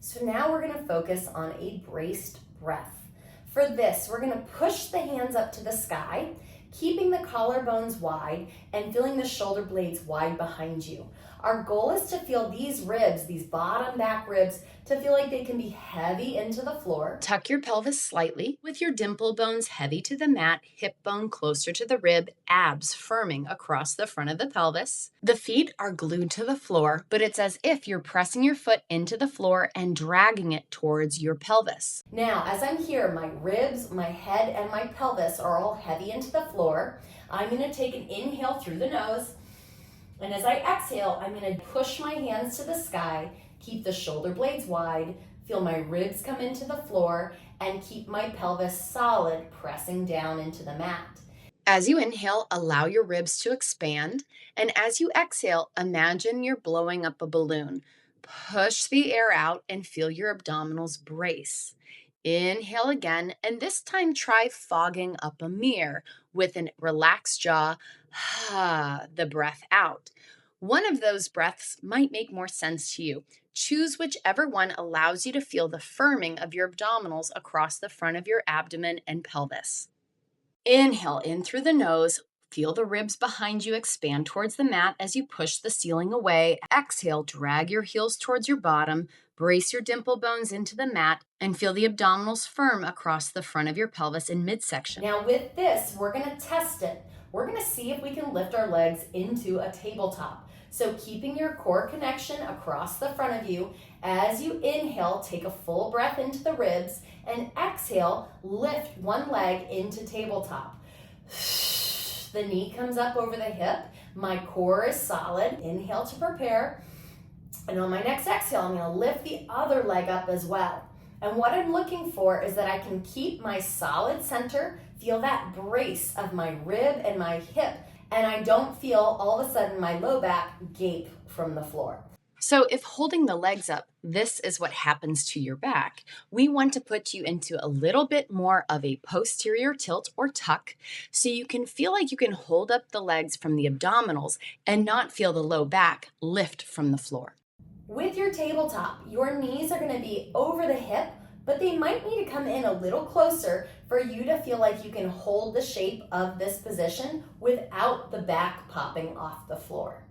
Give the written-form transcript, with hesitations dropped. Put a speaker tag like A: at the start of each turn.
A: So now we're gonna focus on a braced breath. For this, we're gonna push the hands up to the sky, keeping the collarbones wide and feeling the shoulder blades wide behind you. Our goal is to feel these ribs, these bottom back ribs, to feel like they can be heavy into the floor.
B: Tuck your pelvis slightly with your dimple bones heavy to the mat, hip bone closer to the rib, abs firming across the front of the pelvis. The feet are glued to the floor, but it's as if you're pressing your foot into the floor and dragging it towards your pelvis.
A: Now, as I'm here, my ribs, my head, and my pelvis are all heavy into the floor. I'm gonna take an inhale through the nose, and as I exhale, I'm gonna push my hands to the sky, keep the shoulder blades wide, feel my ribs come into the floor, and keep my pelvis solid, pressing down into the mat.
B: As you inhale, allow your ribs to expand, and as you exhale, imagine you're blowing up a balloon. Push the air out and feel your abdominals brace. Inhale again, and this time try fogging up a mirror with a relaxed jaw, the breath out. One of those breaths might make more sense to you. Choose whichever one allows you to feel the firming of your abdominals across the front of your abdomen and pelvis. Inhale in through the nose. Feel the ribs behind you expand towards the mat as you push the ceiling away. Exhale, drag your heels towards your bottom. Brace your dimple bones into the mat and feel the abdominals firm across the front of your pelvis in midsection.
A: Now with this, we're gonna test it. We're gonna see if we can lift our legs into a tabletop. So keeping your core connection across the front of you, as you inhale, take a full breath into the ribs, and exhale, lift one leg into tabletop. The knee comes up over the hip, my core is solid. Inhale to prepare, and on my next exhale, I'm gonna lift the other leg up as well. And what I'm looking for is that I can keep my solid center, feel that brace of my rib and my hip, and I don't feel all of a sudden my low back gape from the floor.
B: So if holding the legs up, this is what happens to your back, we want to put you into a little bit more of a posterior tilt or tuck so you can feel like you can hold up the legs from the abdominals and not feel the low back lift from the floor.
A: With your tabletop, your knees are gonna be over the hip, but they might need to come in a little closer for you to feel like you can hold the shape of this position without the back popping off the floor.